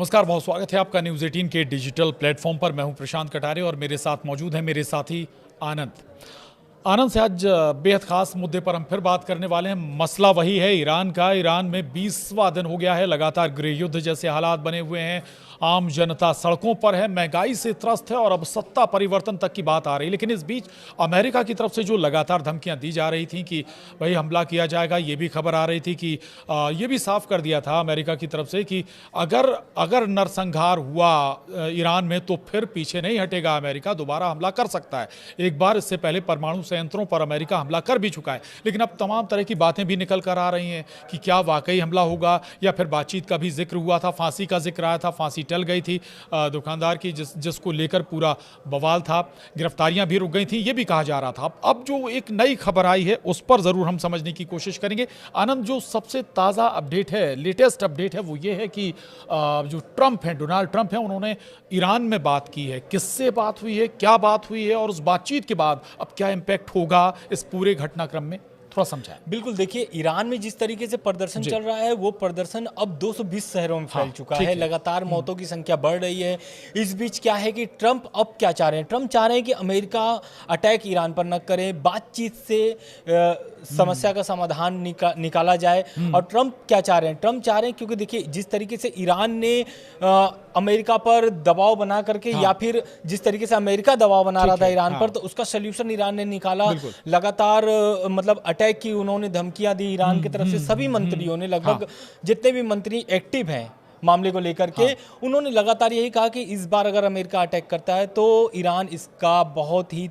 नमस्कार, बहुत स्वागत है आपका न्यूज़ 18 के डिजिटल प्लेटफॉर्म पर। मैं हूं प्रशांत कटारे और मेरे साथ मौजूद है मेरे साथी आनंद से आज बेहद खास मुद्दे पर हम फिर बात करने वाले हैं। मसला वही है ईरान का। ईरान में 20वां दिन हो गया है, लगातार गृह युद्ध जैसे हालात बने हुए हैं। आम जनता सड़कों पर है, महंगाई से त्रस्त है और अब सत्ता परिवर्तन तक की बात आ रही है। लेकिन इस बीच अमेरिका की तरफ से जो लगातार धमकियां दी जा रही थी कि भाई हमला किया जाएगा, ये भी खबर आ रही थी कि ये भी साफ कर दिया था अमेरिका की तरफ से कि अगर नरसंहार हुआ ईरान में तो फिर पीछे नहीं हटेगा अमेरिका, दोबारा हमला कर सकता है। एक बार इससे पहले परमाणु संयंत्रों पर अमेरिका हमला कर भी चुका है। लेकिन अब तमाम तरह की बातें भी निकल कर आ रही हैं कि क्या वाकई हमला होगा या फिर बातचीत का भी जिक्र हुआ था, फांसी का जिक्र आया था, फांसी टल गई थी दुकानदार की जिसको लेकर पूरा बवाल था, गिरफ्तारियां भी रुक गई थी, ये भी कहा जा रहा था। अब जो एक नई खबर आई है उस पर जरूर हम समझने की कोशिश करेंगे। आनंद, जो सबसे ताज़ा अपडेट है, लेटेस्ट अपडेट है, वो ये है कि जो ट्रंप हैं, डोनाल्ड ट्रंप हैं, उन्होंने ईरान में बात की है। किससे बात हुई है, क्या बात हुई है और उस बातचीत के बाद अब क्या इम्पैक्ट होगा इस पूरे घटनाक्रम में, थोड़ा समझाएं। बिल्कुल, देखिए ईरान में जिस तरीके से प्रदर्शन चल रहा है वो प्रदर्शन अब 220 शहरों में फैल चुका है। लगातार मौतों की संख्या बढ़ रही है। इस बीच क्या है कि ट्रंप अब क्या चाह रहे हैं? ट्रंप चाह रहे हैं कि अमेरिका अटैक ईरान पर न करे, बातचीत से समस्या का समाधान निकाला जाए। और ट्रंप क्या चाह रहे हैं? ट्रंप चाह रहे हैं, क्योंकि देखिए जिस तरीके से ईरान ने अमेरिका पर दबाव बना करके या फिर जिस तरीके से अमेरिका दबाव बना रहा था ईरान पर, तो उसका सल्यूशन ईरान ने निकाला। लगातार मतलब अटैक की उन्होंने धमकियां दी ईरान की तरफ से। सभी मंत्रियों ने, लगभग जितने भी मंत्री एक्टिव हैं मामले को लेकर के, उन्होंने लगातार यही कहा कि इस बार अगर अमेरिका अटैक करता है तो ईरान इसका बहुत ही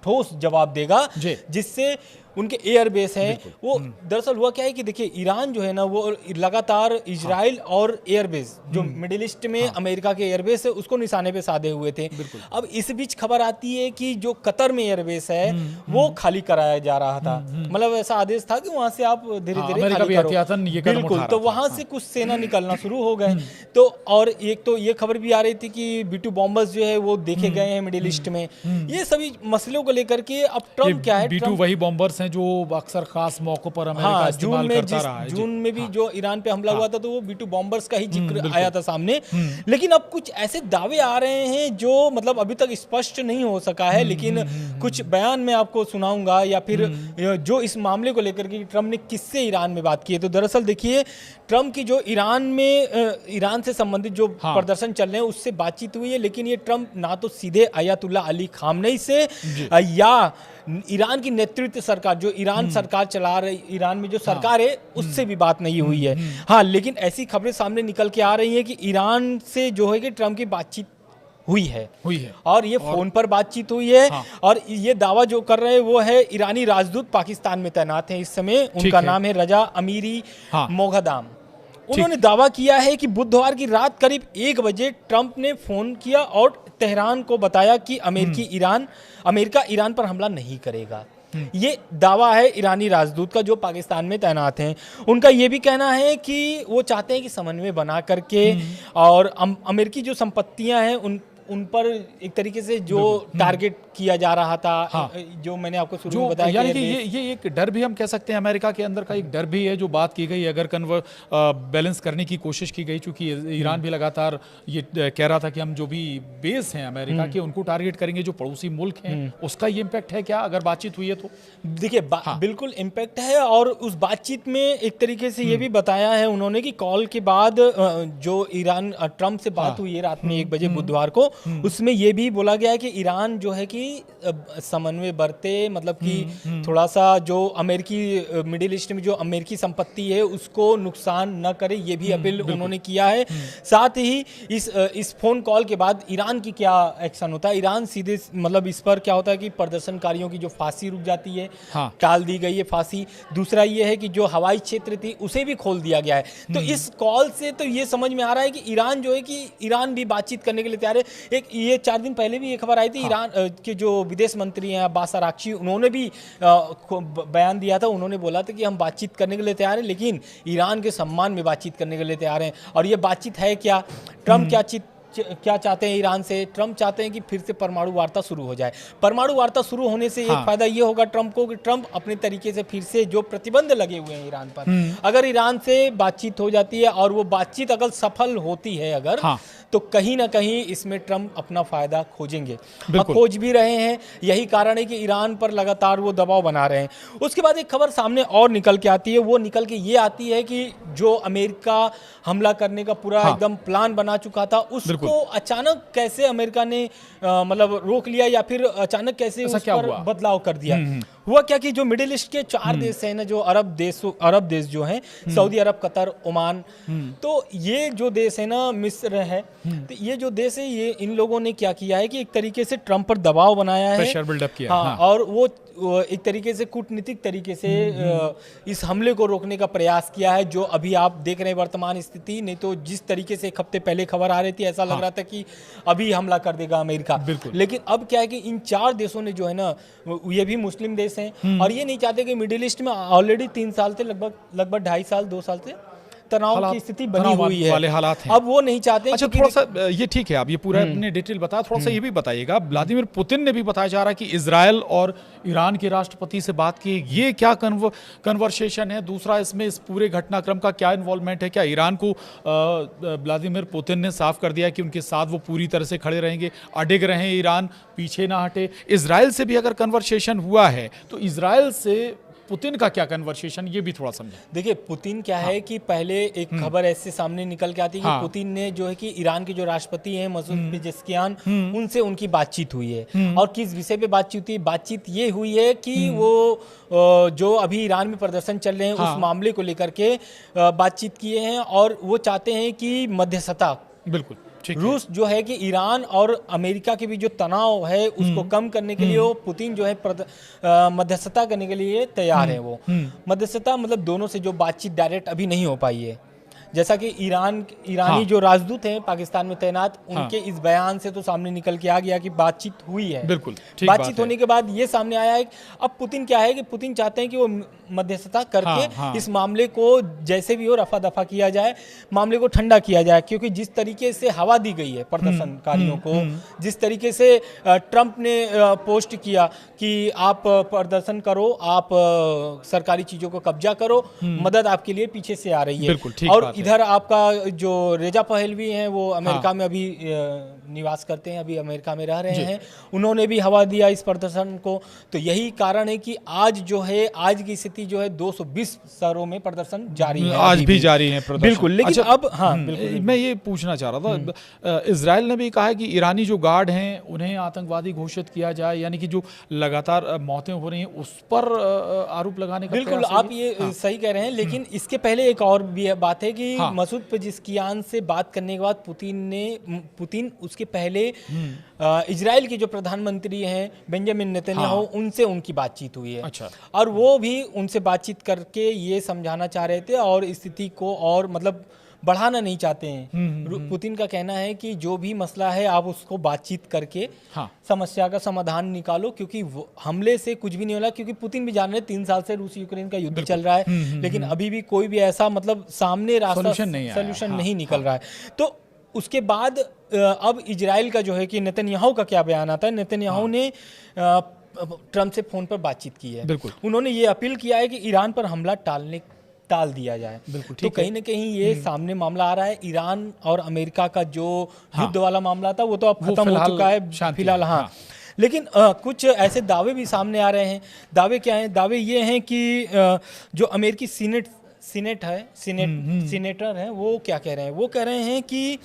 ठोस जवाब देगा, जिससे उनके एयर बेस है वो। दरअसल हुआ क्या है कि देखिए ईरान जो है ना वो लगातार इजराइल और एयर बेस जो मिडिल ईस्ट में अमेरिका के एयर बेस है उसको निशाने पे साधे हुए थे। अब इस बीच खबर आती है कि जो कतर में एयर बेस है वो खाली कराया जा रहा था। मतलब ऐसा आदेश था कि वहां से आप धीरे धीरे खाली करो। बिल्कुल, तो वहां से कुछ सेना निकलना शुरू हो गए। तो और एक तो ये खबर भी आ रही थी कि B-2 बॉम्बर्स जो है वो देखे गए हैं मिडिल ईस्ट में। ये सभी मसलों को लेकर के अब ट्रंप क्या है, B-2 वही बॉम्बर्स हैं जो अक्सर खास मौकों पर अमेरिका इस्तेमाल करता रहा है। जून में भी जो ईरान पे हमला हुआ था तो वो B-2 बॉम्बर्स का ही जिक्र आया था सामने। लेकिन अब कुछ ऐसे दावे आ रहे हैं जो मतलब अभी तक स्पष्ट नहीं हो सका है, लेकिन कुछ बयान मैं आपको सुनाऊंगा या फिर जो इस मामले को लेकर के ट्रंप ने किससे ईरान में बात की है। तो दरअसल देखिए ट्रंप की जो ईरान से संबंधित जो प्रदर्शन चल रहे हैं उससे बातचीत हुई है, लेकिन ये ट्रंप ना तो सीधे अयातुल्ला अली खामनेई से या ईरान की नेतृत्व सरकार जो ईरान सरकार चला रही, ईरान में जो सरकार है उससे भी बात नहीं हुई है। हाँ, लेकिन ऐसी खबरें सामने निकल के आ रही हैं कि ईरान से जो है कि ट्रंप की बातचीत हुई है और ये फोन पर बातचीत हुई है। और ये दावा जो कर रहे हैं वो है ईरानी राजदूत पाकिस्तान में तैनात हैं इस समय, उनका नाम है रजा अमीरी मोगदाम। उन्होंने दावा किया है कि बुधवार की रात करीब 1 बजे ट्रंप ने फोन किया और तेहरान को बताया कि अमेरिका ईरान पर हमला नहीं करेगा। ये दावा है ईरानी राजदूत का जो पाकिस्तान में तैनात हैं। उनका ये भी कहना है कि वो चाहते हैं कि समन्वय बना करके और अमेरिकी जो संपत्तियां हैं उन पर एक तरीके से जो टारगेट किया जा रहा था, जो मैंने आपको शुरू में बताया, यानी कि ये एक डर भी हम कह सकते हैं, अमेरिका के अंदर का एक डर भी है जो बात की गई। अगर बैलेंस करने की कोशिश की गई, चूंकि ईरान भी लगातार ये कह रहा था कि हम जो भी बेस हैं अमेरिका के उनको टारगेट करेंगे, जो पड़ोसी मुल्क हैं, उसका ये इम्पैक्ट है क्या अगर बातचीत हुई है तो? देखिए बिल्कुल इम्पैक्ट है। और उस बातचीत में एक तरीके से ये भी बताया है उन्होंने कि कॉल के बाद जो ईरान ट्रंप से बात हुई है रात में 1 बजे बुधवार को, उसमें ये भी बोला गया है कि ईरान जो है कि समन्वय बरते, मतलब कि थोड़ा सा जो अमेरिकी मिडिल ईस्ट में जो अमेरिकी संपत्ति है उसको नुकसान न करे, ये भी अपील उन्होंने किया है। साथ ही इस फोन कॉल के बाद ईरान की क्या एक्शन होता है, ईरान सीधे मतलब इस पर क्या होता है कि प्रदर्शनकारियों की जो फांसी रुक जाती है, टाल दी गई है फांसी। दूसरा ये है कि जो हवाई क्षेत्र थी उसे भी खोल दिया गया है। तो इस कॉल से तो ये समझ में आ रहा है कि ईरान जो है कि ईरान भी बातचीत करने के लिए तैयार है। ये 4 दिन पहले भी ये खबर आई थी, ईरान के जो विदेश मंत्री हैं अब्बास अराक्ची, उन्होंने भी बयान दिया था। उन्होंने बोला था कि हम बातचीत करने के लिए तैयार हैं, लेकिन ईरान के सम्मान में बातचीत करने के लिए तैयार हैं। और ये बातचीत है क्या, ट्रंप क्या क्या चाहते हैं ईरान से? ट्रंप चाहते हैं कि फिर से परमाणु वार्ता शुरू हो जाए। परमाणु वार्ता शुरू होने से एक फायदा ये होगा ट्रंप को कि ट्रंप अपने तरीके से फिर से जो प्रतिबंध लगे हुए हैं ईरान पर, अगर ईरान से बातचीत हो जाती है और वो बातचीत अगर सफल होती है अगर, तो कहीं ना कहीं इसमें ट्रंप अपना फायदा खोजेंगे और खोज भी रहे हैं। यही कारण है कि ईरान पर लगातार वो दबाव बना रहे हैं। उसके बाद एक खबर सामने और निकल के आती है, वो निकल के ये आती है कि जो अमेरिका हमला करने का पूरा एकदम प्लान बना चुका था, उसको अचानक कैसे अमेरिका ने मतलब रोक लिया या फिर अचानक कैसे उस पर बदलाव कर दिया। हुआ क्या कि जो मिडिल ईस्ट के 4 देश हैं ना, जो अरब देश जो हैं, सऊदी अरब, कतर, ओमान, तो ये जो देश है ना, मिस्र है, तो ये जो देश है, ये इन लोगों ने क्या किया है कि एक तरीके से ट्रंप पर दबाव बनाया है, प्रेशर बिल्डअप किया। और वो एक तरीके से कूटनीतिक तरीके से इस हमले को रोकने का प्रयास किया है, जो अभी आप देख रहे हैं वर्तमान स्थिति। नहीं तो जिस तरीके से एक हफ्ते पहले खबर आ रही थी, ऐसा लग रहा था कि अभी हमला कर देगा अमेरिका। लेकिन अब क्या है कि इन 4 देशों ने जो है ना, ये भी मुस्लिम देश हैं और ये नहीं चाहते कि मिडिल ईस्ट में ऑलरेडी 3 साल से लगभग 2.5 साल 2 साल से तनाव की स्थिति बनी हुई है, वाले हालात हैं। अब वो नहीं चाहते। अच्छा, थोड़ा सा ये ठीक है, आप ये पूरा अपने डिटेल बताया, थोड़ा सा ये भी बताइएगा। व्लादिमीर पुतिन ने भी बताया जा रहा है कि इजराइल और ईरान के राष्ट्रपति से बात की, ये क्या कन्वर्सेशन है? दूसरा, इसमें इस पूरे घटनाक्रम का क्या इन्वॉल्वमेंट है? क्या ईरान को व्लादिमीर पुतिन ने साफ कर दिया कि उनके साथ वो पूरी तरह से खड़े रहेंगे, अडिग रहे ईरान, पीछे ना हटे? इजराइल से भी अगर कन्वर्सेशन हुआ है तो इजराइल से पुतिन का क्या कन्वर्सेशन, ये भी थोड़ा समझें। देखिए, पुतिन क्या है कि पहले एक खबर ऐसे सामने निकल के आती है कि पुतिन ने जो है कि ईरान के जो राष्ट्रपति हैं मसूद पेजेश्कियान, उनसे उनकी बातचीत हुई है। और किस विषय पे बातचीत हुई? बातचीत ये हुई है कि वो जो अभी ईरान में प्रदर्शन चल रहे हैं उस मामले को लेकर के बातचीत किए हैं और वो चाहते हैं कि मध्यस्थता, बिल्कुल रूस जो है कि ईरान और अमेरिका के बीच जो तनाव है उसको कम करने के लिए वो पुतिन जो है मध्यस्थता करने के लिए तैयार है। वो मध्यस्थता मतलब दोनों से जो बातचीत डायरेक्ट अभी नहीं हो पाई है, जैसा कि ईरानी जो राजदूत हैं पाकिस्तान में तैनात, उनके इस बयान से तो सामने निकल के आ गया कि बातचीत हुई है। बिल्कुल बातचीत होने के बाद ये सामने आया है। अब पुतिन क्या है कि पुतिन चाहते हैं कि वो मध्यस्थता करके इस मामले को जैसे भी हो रफा दफा किया जाए, मामले को ठंडा किया जाए, क्योंकि जिस तरीके से हवा दी गई है प्रदर्शनकारियों को, जिस तरीके से ट्रंप ने पोस्ट किया कि आप प्रदर्शन करो, आप सरकारी चीजों को कब्जा करो, मदद आपके लिए पीछे से आ रही है। और इधर आपका जो रेजा पहलवी हैं, वो अमेरिका में अभी निवास करते हैं, अभी अमेरिका में रह रहे हैं, उन्होंने भी हवा दिया इस प्रदर्शन को। तो यही कारण है कि आज जो है, आज की स्थिति जो है 220 शहरों में प्रदर्शन जारी है, आज भी जारी है प्रदर्शन। बिल्कुल। लेकिन अच्छा, अब बिल्कुल मैं ये पूछना चाह रहा था, इजराइल ने भी कहा है कि ईरानी जो गार्ड हैं उन्हें आतंकवादी घोषित किया जाए, यानी कि जो लगातार मौतें हो रही हैं उस पर आरोप लगाने का। बिल्कुल, आप ये सही कह रहे हैं। लेकिन इसके पहले एक और भी बात है कि मसूद पेजेश्कियान से बात करने के बाद पुतिन उसके पहले इजराइल के जो प्रधानमंत्री हैं बेंजामिन नेतन्याहू, उनसे उनकी बातचीत हुई है। अच्छा। और वो भी उनसे बातचीत करके ये समझाना चाह रहे थे और स्थिति को और मतलब बढ़ाना नहीं चाहते हैं। पुतिन का कहना है कि जो भी मसला है आप उसको बातचीत करके समस्या का समाधान निकालो, क्योंकि हमले से कुछ भी नहीं होला। क्योंकि पुतिन भी जान रहे 3 साल से रूस यूक्रेन का युद्ध चल रहा है, लेकिन अभी भी कोई भी ऐसा मतलब सामने रास्ता सोल्यूशन नहीं निकल रहा है। तो उसके बाद अब इजराइल का जो है कि नेतन्याहू का क्या बयान आता है। नेतन्याहू ने ट्रंप से फोन पर बातचीत की है। बिल्कुल। उन्होंने ये अपील किया है कि ईरान पर हमला टाल दिया जाए। बिल्कुल। तो कहीं ना कहीं ये सामने मामला आ रहा है। ईरान और अमेरिका का जो युद्ध वाला मामला था वो तो अब खत्म हो चुका है फिलहाल। लेकिन कुछ ऐसे दावे भी सामने आ रहे हैं। दावे क्या हैं? दावे ये हैं कि जो अमेरिकी सीनेटर हैं वो क्या कह रहे हैं? वो कह रहे हैं कि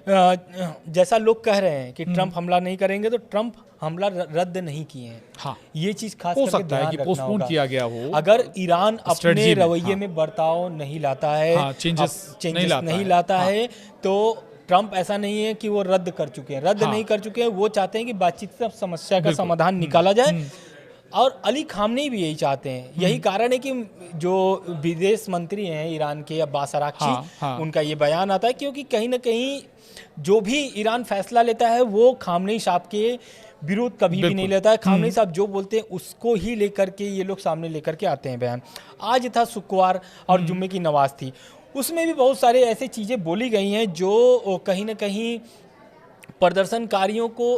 जैसा लोग कह रहे हैं कि ट्रंप हमला नहीं करेंगे, तो ट्रंप हमला रद्द नहीं किए हैं। ये चीज खास करके ध्यान रखना होगा। किया गया हो। अगर ईरान अपने रवैये में बर्ताव नहीं लाता है, चेंजेस नहीं लाता है, तो ट्रंप ऐसा नहीं है कि वो रद्द कर चुके हैं, नहीं कर चुके हैं। वो चाहते हैं कि बातचीत से समस्या का समाधान निकाला जाए। और अली खामनेई भी यही चाहते हैं। यही कारण है कि जो विदेश मंत्री हैं ईरान के, अब्बास अराक्ची, उनका ये बयान आता है, क्योंकि कहीं ना कहीं जो भी ईरान फैसला लेता है वो खामनेई साहब के विरोध कभी भी नहीं लेता है। खामनेई साहब जो बोलते हैं उसको ही लेकर के ये लोग सामने लेकर के आते हैं बयान। आज था शुक्रवार और जुम्मे की नमाज थी, उसमें भी बहुत सारे ऐसे चीज़ें बोली गई हैं जो कहीं ना कहीं प्रदर्शनकारियों को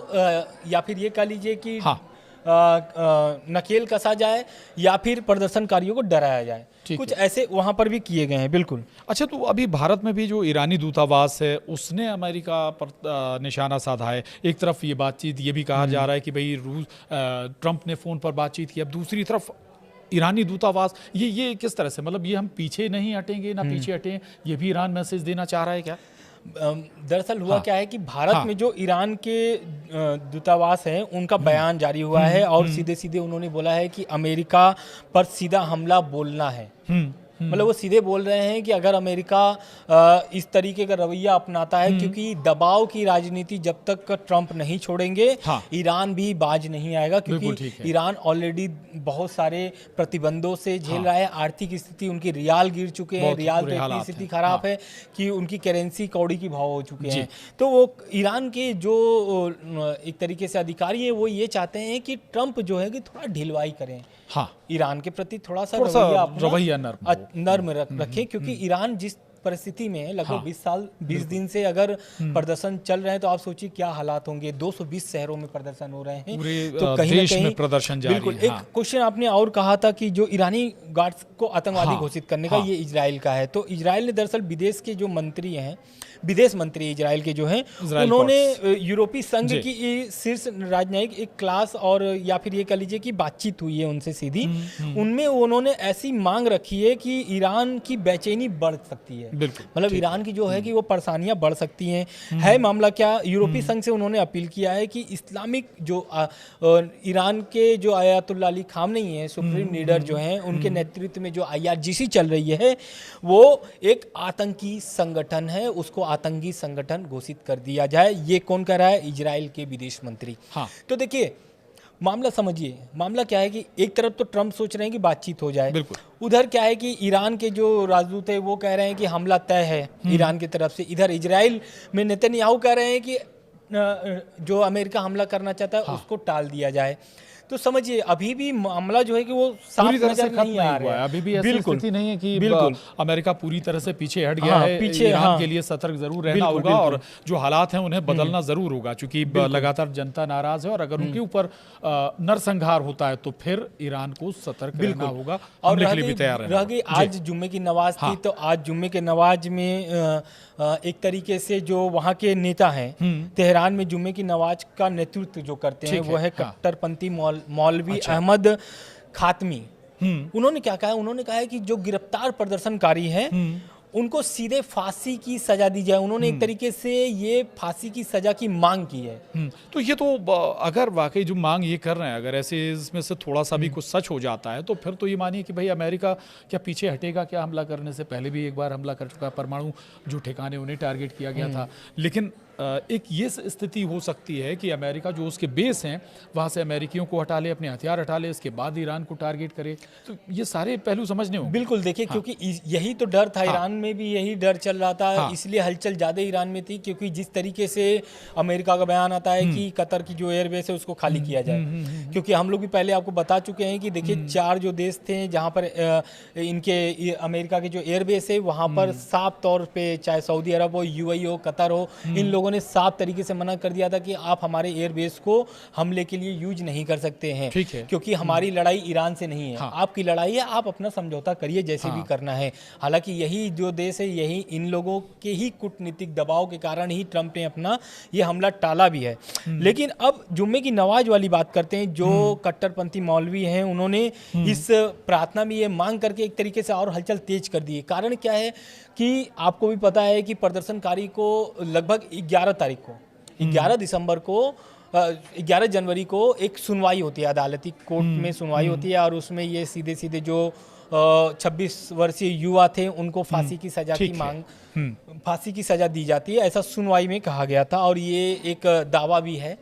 या फिर ये कह लीजिए कि हाँ। नकेल कसा जाए या फिर प्रदर्शनकारियों को डराया जाए, कुछ ऐसे वहां पर भी किए गए हैं। बिल्कुल। अच्छा, तो अभी भारत में भी जो ईरानी दूतावास है उसने अमेरिका पर निशाना साधा है। एक तरफ ये बातचीत, ये भी कहा जा रहा है कि भाई ट्रंप ने फ़ोन पर बातचीत की, अब दूसरी तरफ ईरानी दूतावास, ये किस तरह से, मतलब ये हम पीछे नहीं हटेंगे ना पीछे हटें, ये भी ईरान मैसेज देना चाह रहा है क्या? दरअसल हुआ क्या है कि भारत में जो ईरान के दूतावास हैं उनका बयान जारी हुआ है और सीधे सीधे उन्होंने बोला है कि अमेरिका पर सीधा हमला बोलना है। मतलब वो सीधे बोल रहे हैं कि अगर अमेरिका इस तरीके का रवैया अपनाता है, क्योंकि दबाव की राजनीति जब तक ट्रंप नहीं छोड़ेंगे, ईरान भी बाज नहीं आएगा, क्योंकि ईरान ऑलरेडी बहुत सारे प्रतिबंधों से झेल रहा है। आर्थिक स्थिति उनकी, रियाल गिर चुके हैं, रियाल तो इतनी स्थिति खराब है कि उनकी करेंसी कौड़ी की भाव हो चुके हैं। तो वो ईरान के जो एक तरीके से अधिकारी है वो ये चाहते हैं कि ट्रंप जो है कि थोड़ा ढिलवाई करें, ईरान के प्रति थोड़ा सा रवैया नर्म रखें, क्योंकि ईरान जिस परिस्थिति में है, लगभग 20 दिन से अगर प्रदर्शन चल रहे हैं तो आप सोचिए क्या हालात होंगे। 220 शहरों में प्रदर्शन हो रहे हैं, तो कहीं ना कहीं प्रदर्शन जारी है। बिल्कुल। एक क्वेश्चन आपने और कहा था कि जो ईरानी गार्ड्स को आतंकवादी घोषित करने का, ये इजराइल का है। तो इजराइल ने दरअसल विदेश के जो मंत्री हैं, विदेश मंत्री इजराइल के जो हैं, उन्होंने यूरोपीय संघ की शीर्ष राजनयिक एक क्लास और या फिर ये कह लीजिए कि बातचीत हुई है उनसे सीधी, उनमें उन्होंने ऐसी मांग रखी है कि ईरान की बेचैनी बढ़ सकती है, मतलब ईरान की जो है कि वो परेशानियां बढ़ सकती हैं। है मामला क्या, यूरोपीय संघ से उन्होंने अपील किया है कि इस्लामिक जो ईरान के जो आयतुल्लाह अली खामनेई हैं, सुप्रीम लीडर जो हैं, उनके नेतृत्व में जो IRGC चल रही है वो एक आतंकी संगठन है, उसको आतंकी संगठन घोषित कर दिया जाए। ये कौन कह रहा है? इजराइल के विदेश मंत्री। तो देखिए मामला समझिए, मामला क्या है कि एक तरफ तो ट्रंप सोच रहे हैं कि बातचीत हो जाए, उधर क्या है कि ईरान के जो राजदूत है वो कह रहे हैं कि हमला तय है ईरान की तरफ से। इधर इजराइल में नेतन्याहू कह रहे हैं कि जो अमेरिका हमला करना चाहता है उसको टाल दिया जाए। तो समझिए अभी भी मामला जो है कि वो पूरी तरह से खत्म नहीं हुआ है, अभी भी ऐसी स्थिति नहीं है कि अमेरिका पूरी तरह से पीछे हट गया है। पीछे ईरान के लिए सतर्क जरूर रहना होगा और जो हालात हैं उन्हें बदलना जरूर होगा, क्योंकि लगातार जनता नाराज है और अगर उनके ऊपर नरसंहार होता है तो फिर ईरान को सतर्क रहना होगा और रह गई आज जुम्मे की नमाज थी, तो आज जुम्मे के नमाज में एक तरीके से जो वहाँ के नेता हैं तेहरान में जुम्मे की नमाज का नेतृत्व जो करते हैं वो है कट्टरपंथी मौलवी अहमद खातमी। उन्होंने क्या कहा? उन्होंने कहा है कि जो गिरफ्तार प्रदर्शनकारी हैं उनको सीधे फांसी की सजा दी जाए। उन्होंने एक तरीके से ये फांसी की सजा की मांग की है। तो ये तो अगर वाकई जो मांग ये कर रहे हैं, अगर ऐसे इसमें से थोड़ा सा भी कुछ सच हो जाता है तो फिर तो ये मानिए कि भाई अमेरिका क्या पीछे हटेगा क्या? हमला करने से पहले भी एक बार हमला कर चुका है, परमाणु जो ठिकाने उन्हें टारगेट किया गया था। लेकिन एक ये स्थिति हो सकती है कि अमेरिका जो उसके बेस हैं वहाँ से अमेरिकियों को हटा ले, अपने हथियार हटा ले, इसके बाद ईरान को टारगेट करे। तो ये सारे पहलू समझने होंगे। बिल्कुल। देखिए क्योंकि यही तो डर था, ईरान में भी यही डर चल रहा था, इसलिए हलचल ज़्यादा ईरान में थी, क्योंकि जिस तरीके से अमेरिका का बयान आता है कि कतर की जो एयरबेस है उसको खाली किया जाए, क्योंकि हम लोग भी पहले आपको बता चुके हैं कि देखिए 4 जो देश थे जहाँ पर इनके अमेरिका के जो एयरबेस है वहाँ पर साफ तौर पर चाहे सऊदी अरब हो, UAE हो, कतर हो, इन लोगों ने साफ तरीके से मना कर दिया था कि आप हमारे एयरबेस को हमले के लिए यूज नहीं कर सकते हैं, क्योंकि हमारी लड़ाई ईरान से नहीं है। आपकी लड़ाई है, आप अपना समझौता करिए जैसे भी करना है। हालांकि यही जो देश है, यही इन लोगों के ही कूटनीतिक दबाव के कारण ही ट्रंप ने अपना ये हमला टाला भी है। लेकिन अब जुम्मे की नमाज वाली बात करते हैं। जो कट्टरपंथी मौलवी हैं उन्होंने इस प्रार्थना में ये मांग करके एक तरीके से और हलचल तेज कर दी है। कारण क्या है कि आपको भी पता है कि प्रदर्शनकारी को लगभग 11 दिसंबर को 11 जनवरी को एक सुनवाई होती है, अदालती कोर्ट में सुनवाई होती है और उसमें ये सीधे सीधे जो 26 वर्षीय युवा थे उनको फांसी की सजा की मांग, फांसी की सजा दी जाती है, ऐसा सुनवाई में कहा गया था। और ये एक दावा भी है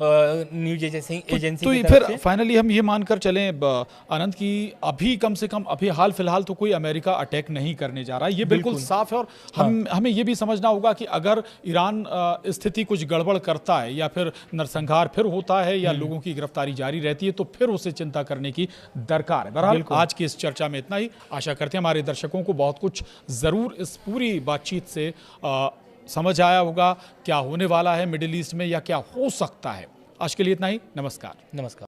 न्यूज एजेंसी तो फिर फाइनली हम ये मानकर चलें आनंद की अभी कम से कम अभी हाल फिलहाल तो कोई अमेरिका अटैक नहीं करने जा रहा है, ये बिल्कुल साफ है। और हमें ये भी समझना होगा कि अगर ईरान स्थिति कुछ गड़बड़ करता है या फिर नरसंहार फिर होता है या लोगों की गिरफ्तारी जारी रहती है तो फिर उसे चिंता करने की दरकार है। बहरहाल आज की इस चर्चा में इतना ही। आशा करते हैं हमारे दर्शकों को बहुत कुछ ज़रूर इस पूरी बातचीत से समझ आया होगा क्या होने वाला है मिडिल ईस्ट में या क्या हो सकता है। आज के लिए इतना ही। नमस्कार। नमस्कार।